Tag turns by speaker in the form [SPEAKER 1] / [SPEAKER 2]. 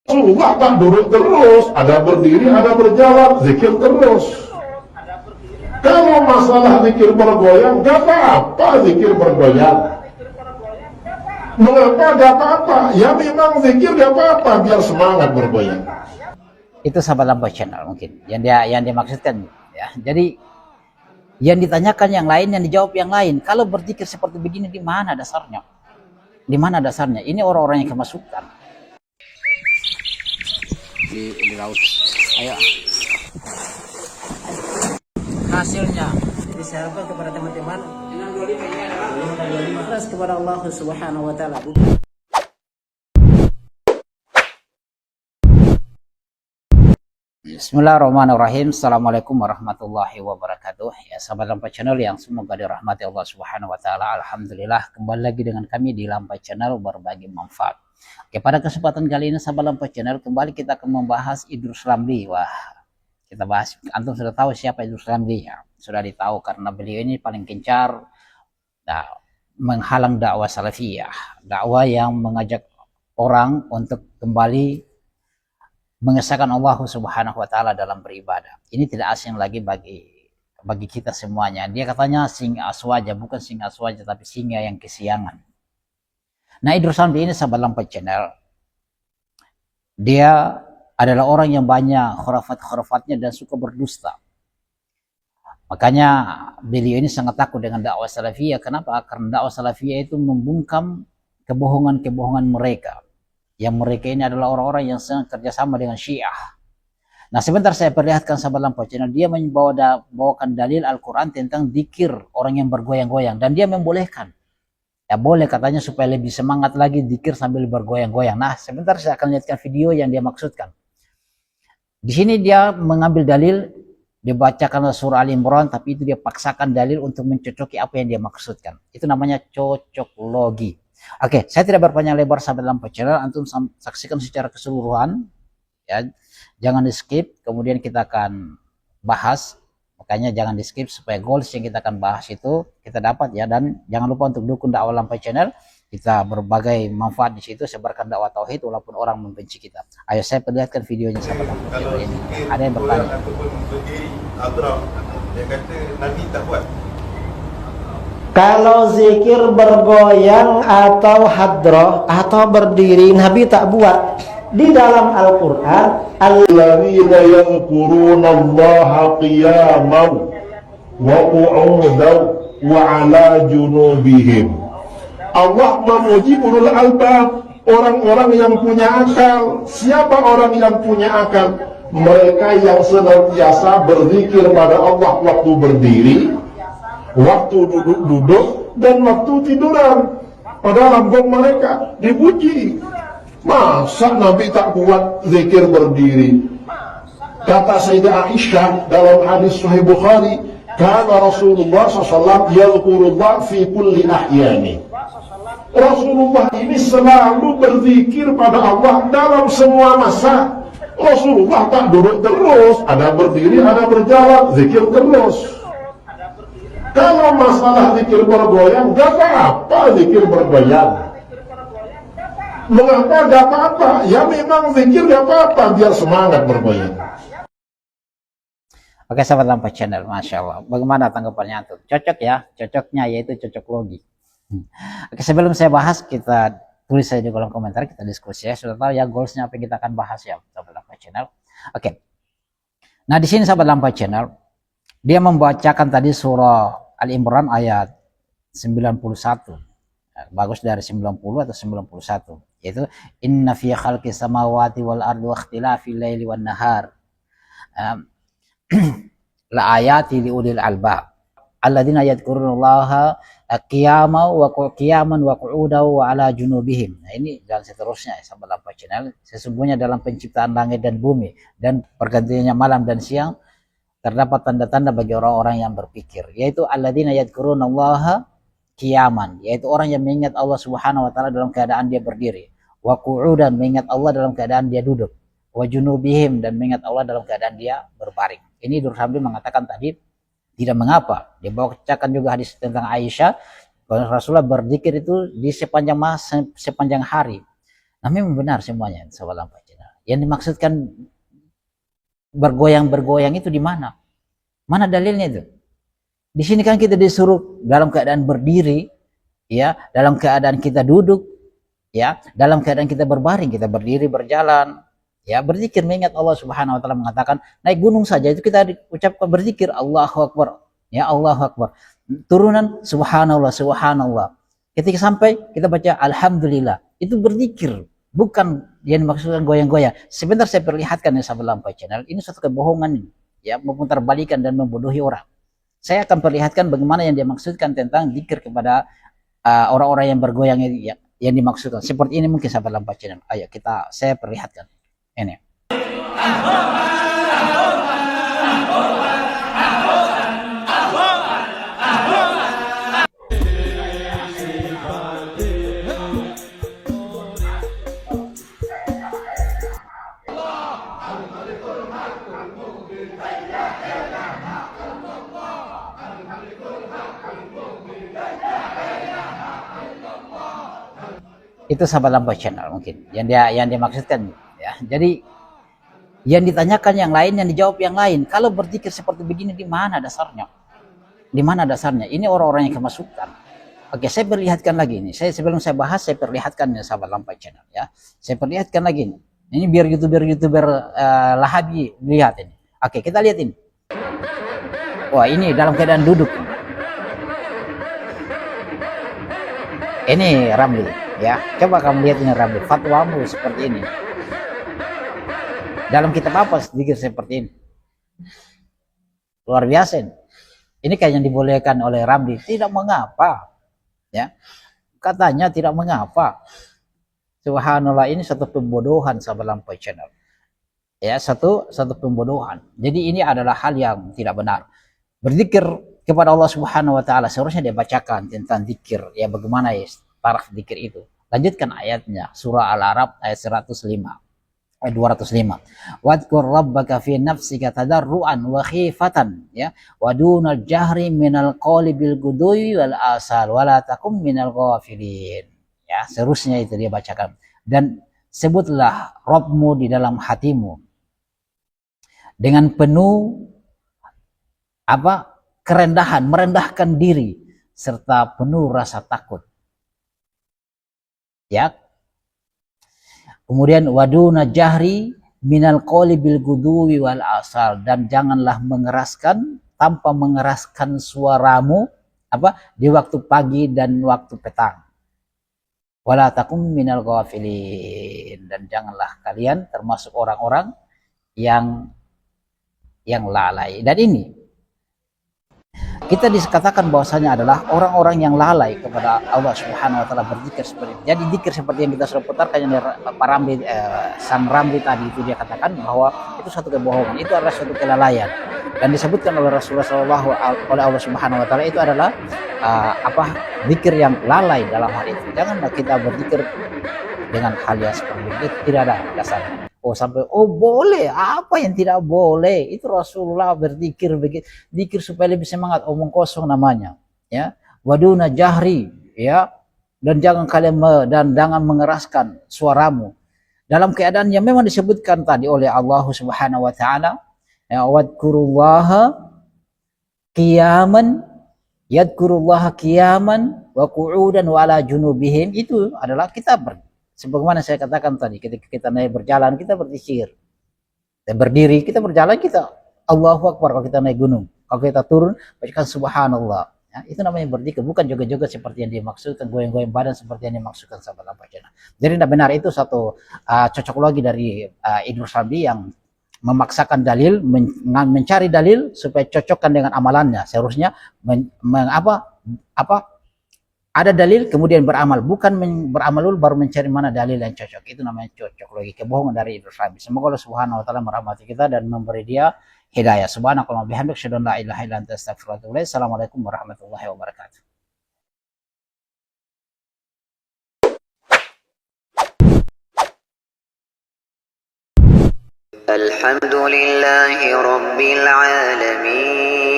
[SPEAKER 1] Rasulullah tak duduk terus, ada berdiri, ada berjalan, zikir terus. Kalau masalah zikir bergoyang, gak apa-apa zikir bergoyang. Mengapa gak apa-apa? Ya memang zikir gak apa-apa, biar semangat bergoyang.
[SPEAKER 2] Itu sahabat lampu channel mungkin yang dia maksudkan ya. Jadi yang ditanyakan yang lain, yang dijawab yang lain. Kalau berzikir seperti begini, di mana dasarnya? Di mana dasarnya? Ini orang-orang yang kemasukan di laut. Ayo. Hasilnya disarankan kepada teman-teman 625 ikhlas kepada Allah Subhanahu wa taala. Bismillahirrahmanirrahim. Assalamualaikum warahmatullahi wabarakatuh. Ya, sahabat Lampai Channel yang semoga dirahmati Allah Subhanahu wa taala. Alhamdulillah kembali lagi dengan kami di Lampai Channel berbagi manfaat. Oke, pada kesempatan kali ini sahabat Lampai Channel kembali kita akan membahas Idrus Ramli. Wah, kita bahas, antum sudah tahu siapa Idrus Ramli ya? Sudah ditahu karena beliau ini paling gencar menghalang dakwah salafiyah, dakwah yang mengajak orang untuk kembali mengesahkan Allah Subhanahu wa taala dalam beribadah. Ini tidak asing lagi bagi kita semuanya. Dia katanya singa aswaja, bukan singa aswaja tapi singa yang kesiangan. Nah, Idrus Ramli ini sahabat Lampai Channel, dia adalah orang yang banyak khurafat-khurafatnya dan suka berdusta. Makanya beliau ini sangat takut dengan dakwah salafiyah. Kenapa? Karena dakwah salafiyah itu membungkam kebohongan-kebohongan mereka. Yang mereka ini adalah orang-orang yang sedang kerjasama dengan Syiah. Nah, sebentar saya perlihatkan sahabat Lampai Channel. Dia membawakan dalil Al-Quran tentang zikir orang yang bergoyang-goyang. Dan dia membolehkan. Ya boleh katanya supaya lebih semangat lagi zikir sambil bergoyang-goyang. Nah, sebentar saya akan lihatkan video yang dia maksudkan. Di sini dia mengambil dalil, dibacakan surah Al Imran, tapi itu dia paksakan dalil untuk mencocoki apa yang dia maksudkan. Itu namanya cocok logi. Oke, saya tidak berpanjang lebar sahabat Lampai Channel, antum saksikan secara keseluruhan ya. Jangan di skip, kemudian kita akan bahas. Makanya jangan di skip supaya goals yang kita akan bahas itu kita dapat ya. Dan jangan lupa untuk dukung dakwah Lampai Channel. Kita berbagai manfaat di situ, sebarkan dakwah tauhid walaupun orang membenci kita. Ayo saya perlihatkan videonya sahabat Lampai Channel ini. Ada yang bertanya.
[SPEAKER 1] Dia kata Nabi tak buat.
[SPEAKER 3] Kalau zikir bergoyang atau hadroh atau berdiri, Nabi tak buat. Di dalam Al-Quran,
[SPEAKER 1] Alladzina yadhkuruna Allaha qiyaman wa qu'udan wa 'ala junubihim. Allah memuji ulul albab, orang-orang yang punya akal. Siapa orang yang punya akal? Mereka yang senantiasa berzikir pada Allah waktu berdiri, waktu duduk-duduk, dan waktu tiduran. Pada lambung mereka dipuji. Masa Nabi tak buat zikir berdiri? Kata Sayyidah Aisyah dalam hadis Sahih Bukhari, karena Rasulullah SAW yadhkurullah fi kulli ahyani. Rasulullah ini selalu berzikir pada Allah dalam semua masa. Rasulullah tak duduk terus, ada berdiri, ada berjalan, zikir terus. Kalau masalah zikir bergoyang, gak apa-apa zikir bergoyang. Mengapa gak apa-apa? Ya memang zikir gak apa-apa, biar semangat bergoyang.
[SPEAKER 2] Oke sahabat Lampai Channel, Masya Allah. Bagaimana tanggapannya antum? Cocok ya? Cocoknya yaitu cocok logi. Oke, sebelum saya bahas, kita tulis saja di kolom komentar, kita diskusi ya. Sudah tahu ya goalsnya apa yang kita akan bahas ya sahabat Lampai Channel. Oke. Nah di sini sahabat Lampai Channel, dia membacakan tadi surah Al Imran ayat 91. Bagus dari 90 atau 91. Yaitu inna fi khalqis samawati wal ardi wa ikhtilafil laili wan nahar la ayati li ulil albab alladzina yadhkurullaha qiyaman wa qu'udan wa ala junubihim. Nah ini dan seterusnya ya sahabat Lampai Channel. Sesungguhnya dalam penciptaan langit dan bumi dan pergantiannya malam dan siang terdapat tanda-tanda bagi orang-orang yang berpikir, yaitu alladzina yadhkurunallaha qiyaman, yaitu orang yang mengingat Allah Subhanahu wa taala dalam keadaan dia berdiri, wa qu'udan, mengingat Allah dalam keadaan dia duduk, wa junubihim, dan mengingat Allah dalam keadaan dia berbaring. Ini Idrus Ramli mengatakan tadi tidak mengapa. Dia bacakan juga hadis tentang Aisyah bahwa Rasulullah berzikir itu di sepanjang hari. Nah, memang benar semuanya sahabat Lampai Channel. Yang dimaksudkan bergoyang-bergoyang itu di mana? Mana dalilnya itu? Di sini kan kita disuruh dalam keadaan berdiri, ya, dalam keadaan kita duduk, ya, dalam keadaan kita berbaring, kita berdiri, berjalan, ya, berzikir mengingat Allah Subhanahu wa taala mengatakan, naik gunung saja itu kita ucapkan berzikir Allahu Akbar, ya, Allahu Akbar. Turunan subhanallah, subhanallah. Ketika sampai kita baca alhamdulillah, itu berzikir, bukan yang dimaksudkan goyang-goyang. Sebentar saya perlihatkan ya sahabat Lampai Channel, ini suatu kebohongan, ya, memutarbalikan dan membodohi orang. Saya akan perlihatkan bagaimana yang dia maksudkan tentang zikir kepada orang-orang yang bergoyang yang dimaksudkan. Seperti ini mungkin sahabat Lampai Channel. Ayo saya perlihatkan. Ini. Itu sahabat Lampai Channel mungkin yang dia maksudkan, ya. Jadi yang ditanyakan yang lain, yang dijawab yang lain. Kalau berzikir seperti begini, di mana dasarnya? Di mana dasarnya? Ini orang-orang yang kemasukan. Oke, saya perlihatkan lagi ini. Sebelum saya bahas, saya perlihatkan ya sahabat Lampai Channel, ya. Saya perlihatkan lagi ini. Ini biar youtuber Lahabi lihat ini. Oke, kita lihat ini. Wah, ini dalam keadaan duduk. Ini Ramli, ya. Coba kamu lihat ini Ramli. Fatwamu seperti ini. Dalam kitab apa zikir seperti ini? Luar biasa ini. Ini kayak yang dibolehkan oleh Ramli. Tidak mengapa, ya. Katanya tidak mengapa. Subhanallah, ini satu pembodohan sahabat Lampai Channel. Ya, satu pembodohan. Jadi ini adalah hal yang tidak benar. Berzikir kepada Allah Subhanahu wa taala seharusnya dia bacakan tentang zikir, ya, bagaimana ya taraf zikir itu. Lanjutkan ayatnya, surah Al-A'raf ayat 105. Ayat 205. Wadhkur rabbaka fi nafsika tadarruan wa khifatan, ya, wa dunal jahri minal qawli bil ghudwi wal asal wa la takum minal ghafilin. Ya, seterusnya itu dia bacakan. Dan sebutlah Rabbmu di dalam hatimu dengan penuh kerendahan, merendahkan diri serta penuh rasa takut. Ya. Kemudian waduna jahri minal qawli bil ghudwi wal asal, dan janganlah mengeraskan tanpa mengeraskan suaramu di waktu pagi dan waktu petang. Wala takum minal ghafilin, dan janganlah kalian termasuk orang-orang yang lalai. Dan ini kita dikatakan bahwasanya adalah orang-orang yang lalai kepada Allah Subhanahu wa taala berzikir seperti itu. Jadi zikir seperti yang kita sudah putarkan yang Pak Ramli, Sang Ramli tadi itu, dia katakan bahwa itu suatu kebohongan, itu adalah suatu kelalaian. Dan disebutkan oleh Rasulullah SAW oleh Allah Subhanahu wa taala itu adalah zikir yang lalai dalam hal itu. Janganlah kita berzikir dengan hal yang seperti itu, tidak ada dasarnya. Boleh, apa yang tidak boleh? Itu Rasulullah berzikir begitu, zikir supaya lebih semangat, omong kosong namanya, ya. Waduna jahri, ya, dan jangan mengeraskan suaramu dalam keadaan yang memang disebutkan tadi oleh Allah Subhanahu wa taala, ya, wadkurullaha qiyaman wa qu'udan wa ala junubihim. Itu adalah kita sebagaimana saya katakan tadi, ketika kita naik berjalan kita berzikir, dan berdiri kita berjalan kita Allahu Akbar. Kalau kita naik gunung, kalau kita turun bacakan subhanallah, ya, itu namanya berzikir, bukan joget-joget seperti yang dimaksudkan, goyang-goyang badan seperti yang dimaksudkan sahabat Lampai Channel. Jadi tidak benar, itu satu cocokologi dari Idrus Ramli yang memaksakan dalil, mencari dalil supaya cocokkan dengan amalannya. Seharusnya ada dalil kemudian beramal, bukan beramal dulu baru mencari mana dalil yang cocok. Itu namanya cocok lagi, kebohongan dari Idrus Ramli. Semoga Allah Subhanahu wa taala merahmati kita dan memberi dia hidayah. Subhanakallahumma bihamdika asyhadu an la ilaha illa anta astaghfiruka wa atubu ilaik. Assalamualaikum warahmatullahi wabarakatuh.
[SPEAKER 4] Alhamdulillahi rabbil alamin.